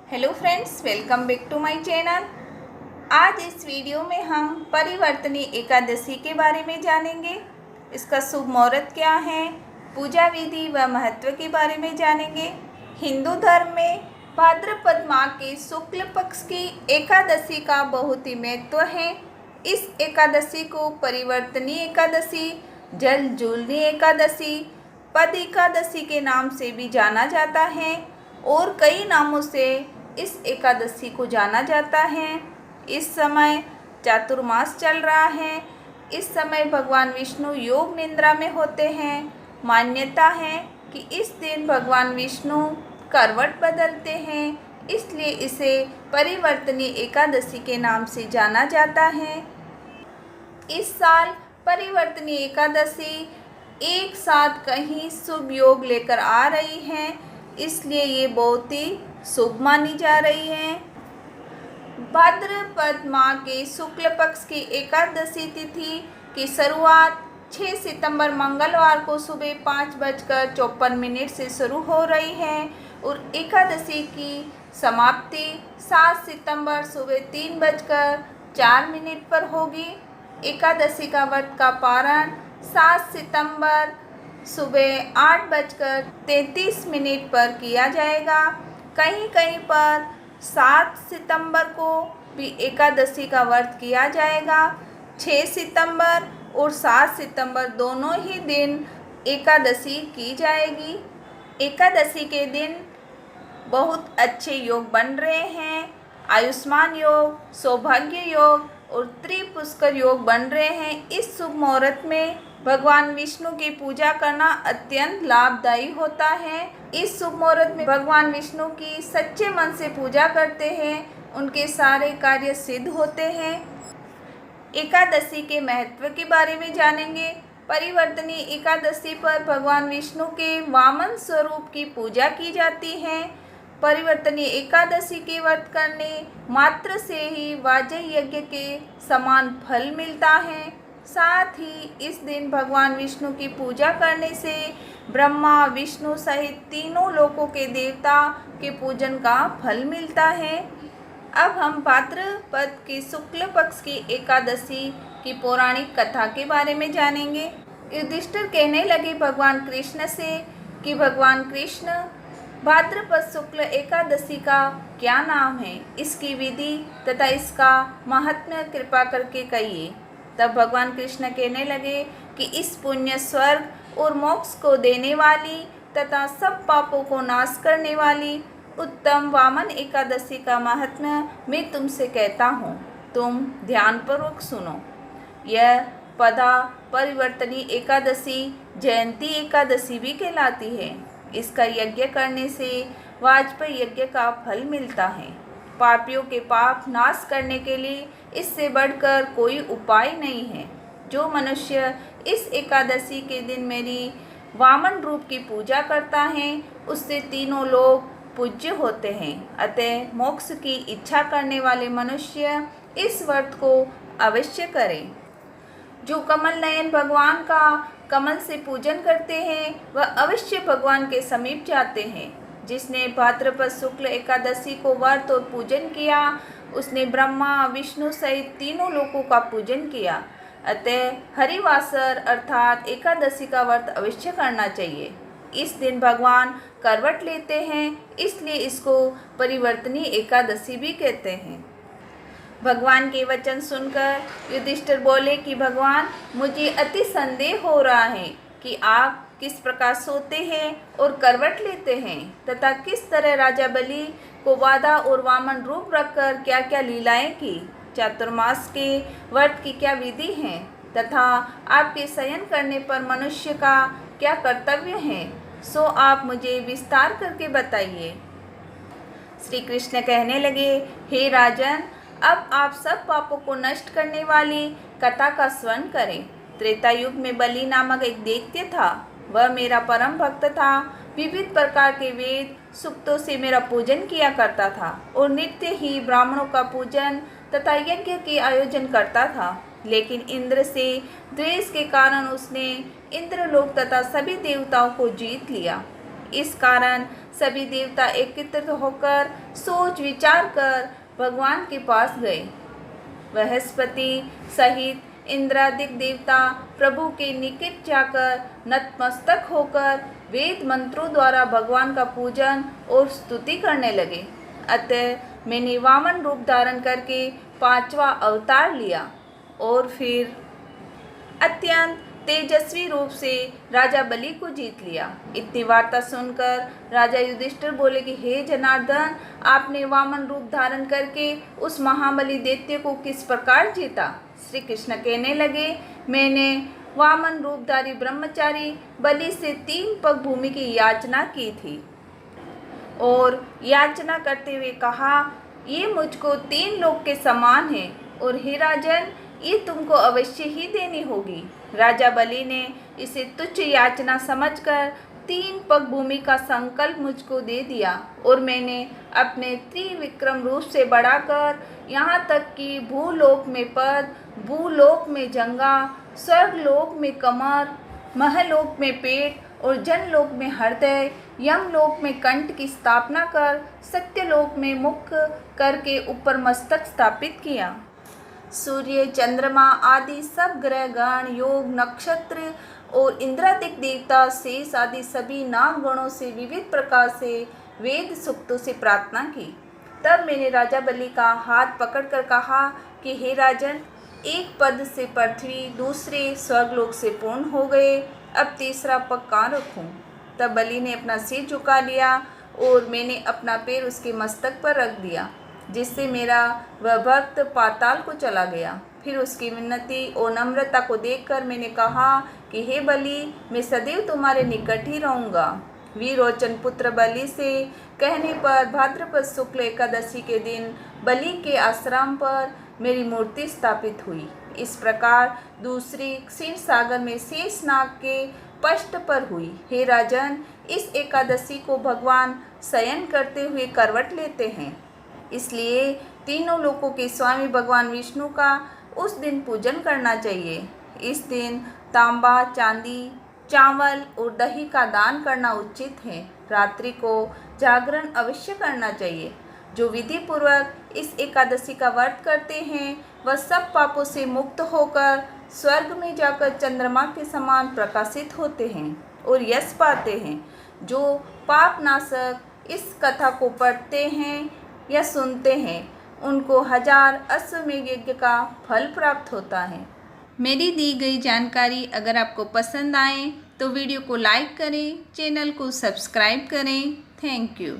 Hello friends, welcome back to my channel. आज इस video में हम परिवर्तनी एकादशी के बारे में जानेंगे। इसका शुभ मुहूर्त क्या है, पूजा विधि व महत्व के बारे में जानेंगे। हिंदू धर्म में भाद्रपद माह के शुक्ल पक्ष की एकादशी का बहुत ही महत्व है। इस एकादशी को परिवर्तनी एकादशी, जल जूलनी एकादशी, पद एकादशी के नाम से भी जाना जाता है और कई नामों से इस एकादशी को जाना जाता है। इस समय चातुर्मास चल रहा है। इस समय भगवान विष्णु योग निद्रा में होते हैं। मान्यता है कि इस दिन भगवान विष्णु करवट बदलते हैं, इसलिए इसे परिवर्तनी एकादशी के नाम से जाना जाता है। इस साल परिवर्तनी एकादशी एक साथ कहीं शुभ योग लेकर आ रही है, इसलिए ये बहुत ही शुभ मानी जा रही है। भाद्रपद माह के शुक्ल पक्ष की एकादशी तिथि की शुरुआत 6 सितंबर मंगलवार को सुबह 5:54 से शुरू हो रही है और एकादशी की समाप्ति 7 सितंबर सुबह 3:04 पर होगी। एकादशी का व्रत का पारण 7 सितंबर सुबह 8:33 पर किया जाएगा। कहीं कहीं पर 7 सितंबर को भी एकादशी का व्रत किया जाएगा। 6 सितंबर और 7 सितंबर दोनों ही दिन एकादशी की जाएगी। एकादशी के दिन बहुत अच्छे योग बन रहे हैं। आयुष्मान योग, सौभाग्य योग और त्रिपुष्कर योग बन रहे हैं। इस शुभ मुहूर्त में भगवान विष्णु की पूजा करना अत्यंत लाभदायी होता है। इस शुभ मुहूर्त में भगवान विष्णु की सच्चे मन से पूजा करते हैं, उनके सारे कार्य सिद्ध होते हैं। एकादशी के महत्व के बारे में जानेंगे। परिवर्तनी एकादशी पर भगवान विष्णु के वामन स्वरूप की पूजा की जाती है। परिवर्तनी एकादशी के व्रत करने मात्र से ही वाजय यज्ञ के समान फल मिलता है। साथ ही इस दिन भगवान विष्णु की पूजा करने से ब्रह्मा, विष्णु सहित तीनों लोकों के देवता के पूजन का फल मिलता है। अब हम भाद्रपद की शुक्ल पक्ष की एकादशी की पौराणिक कथा के बारे में जानेंगे। युधिष्ठिर कहने लगे भगवान कृष्ण से कि भगवान कृष्ण, भाद्रपद शुक्ल एकादशी का क्या नाम है, इसकी विधि तथा इसका महात्म्य कृपा करके कहिए। तब भगवान कृष्ण कहने लगे कि इस पुण्य स्वर्ग और मोक्ष को देने वाली तथा सब पापों को नाश करने वाली उत्तम वामन एकादशी का महात्म्य मैं तुमसे कहता हूँ, तुम ध्यानपूर्वक सुनो। यह पदा परिवर्तनी एकादशी जयंती एकादशी भी कहलाती है। इसका यज्ञ करने से वाजपेयी यज्ञ का फल मिलता है। पापियों के पाप नाश करने के लिए इससे बढ़कर कोई उपाय नहीं है। जो मनुष्य इस एकादशी के दिन मेरी वामन रूप की पूजा करता है, उससे तीनों लोग पूज्य होते हैं। अतः मोक्ष की इच्छा करने वाले मनुष्य इस व्रत को अवश्य करें। जो कमल नयन भगवान का कमल से पूजन करते हैं, वह अवश्य भगवान के समीप जाते हैं। जिसने भाद्रपद शुक्ल एकादशी को व्रत और पूजन किया, उसने ब्रह्मा, विष्णु सहित तीनों लोकों का पूजन किया। अतः हरिवासर अर्थात एकादशी का व्रत अवश्य करना चाहिए। इस दिन भगवान करवट लेते हैं, इसलिए इसको परिवर्तनी एकादशी भी कहते हैं। भगवान के वचन सुनकर युधिष्ठिर बोले कि भगवान, मुझे अति संदेह हो रहा है कि आप किस प्रकार सोते हैं और करवट लेते हैं तथा किस तरह राजा बलि को बाधा और वामन रूप रखकर क्या क्या लीलाएं की, चातुर्मास के व्रत की क्या विधि है तथा आपके शयन करने पर मनुष्य का क्या कर्तव्य है, सो आप मुझे विस्तार करके बताइए। श्री कृष्ण कहने लगे, हे राजन, अब आप सब पापों को नष्ट करने वाली कथा का स्मरण करें। त्रेता युग में बलि नामक एक दैत्य था। वह मेरा परम भक्त था। विविध प्रकार के वेद सूक्तों से मेरा पूजन किया करता था और नित्य ही ब्राह्मणों का पूजन तथा यज्ञ के आयोजन करता था। लेकिन इंद्र से द्वेष के कारण उसने इंद्रलोक तथा सभी देवताओं को जीत लिया। इस कारण सभी देवता एकत्रित होकर सोच विचार कर भगवान के पास गए। बृहस्पति सहित इंद्रादिक देवता प्रभु के निकट जाकर नतमस्तक होकर वेद मंत्रों द्वारा भगवान का पूजन और स्तुति करने लगे। अतः मैंने वामन रूप धारण करके 5वां अवतार लिया और फिर अत्यंत तेजस्वी रूप से राजा बलि को जीत लिया। इतनी वार्ता सुनकर राजा युधिष्ठिर बोले कि हे जनार्दन, आपने वामन रूप धारण करके उस महाबली दैत्य को किस प्रकार जीता? श्री कृष्ण कहने लगे, मैंने वामन रूपधारी ब्रह्मचारी बलि से 3 पग भूमि की याचना की थी और याचना करते हुए कहा, ये मुझको 3 लोक के समान है और हे राजन, ये तुमको अवश्य ही देनी होगी। राजा बलि ने इसे तुच्छ याचना समझकर 3 पग भूमि का संकल्प मुझको दे दिया और मैंने अपने त्रिविक्रम रूप से बढ़ाकर यहाँ तक कि भूलोक में पद, भूलोक में जंगा, स्वर्गलोक में कमर, महलोक में पेट और जनलोक में हृदय, यमलोक में कंठ की स्थापना कर सत्यलोक में मुख करके ऊपर मस्तक स्थापित किया। सूर्य, चंद्रमा आदि सब ग्रह गण, योग, नक्षत्र और इंद्रादिक देवता, शेष आदि सभी नाग गणों से विविध प्रकार से वेद सूक्तों से प्रार्थना की। तब मैंने राजा बलि का हाथ पकड़कर कहा कि हे राजन, एक पद से पृथ्वी, दूसरे स्वर्गलोक से पूर्ण हो गए, अब तीसरा पग कहाँ रखूं? तब बलि ने अपना सिर झुका लिया और मैंने अपना पैर उसके मस्तक पर रख दिया, जिससे मेरा वह भक्त पाताल को चला गया। फिर उसकी विनती और नम्रता को देखकर मैंने कहा कि हे बलि, मैं सदैव तुम्हारे निकट ही रहूँगा। वीरोचन पुत्र बलि से कहने पर भाद्रपद शुक्ल एकादशी के दिन बलि के आश्रम पर मेरी मूर्ति स्थापित हुई। इस प्रकार दूसरी क्षीर सागर में शेषनाग के पष्ट पर हुई। हे राजन, इस एकादशी को भगवान शयन करते हुए करवट लेते हैं, इसलिए तीनों लोकों के स्वामी भगवान विष्णु का उस दिन पूजन करना चाहिए। इस दिन तांबा, चांदी, चावल और दही का दान करना उचित है। रात्रि को जागरण अवश्य करना चाहिए। जो विधि पूर्वक इस एकादशी का व्रत करते हैं वह सब पापों से मुक्त होकर स्वर्ग में जाकर चंद्रमा के समान प्रकाशित होते हैं और यश पाते हैं। जो पाप नाशक इस कथा को पढ़ते हैं या सुनते हैं उनको 1000 अश्वमेध यज्ञ का फल प्राप्त होता है। मेरी दी गई जानकारी अगर आपको पसंद आए तो वीडियो को लाइक करें, चैनल को सब्सक्राइब करें। Thank you.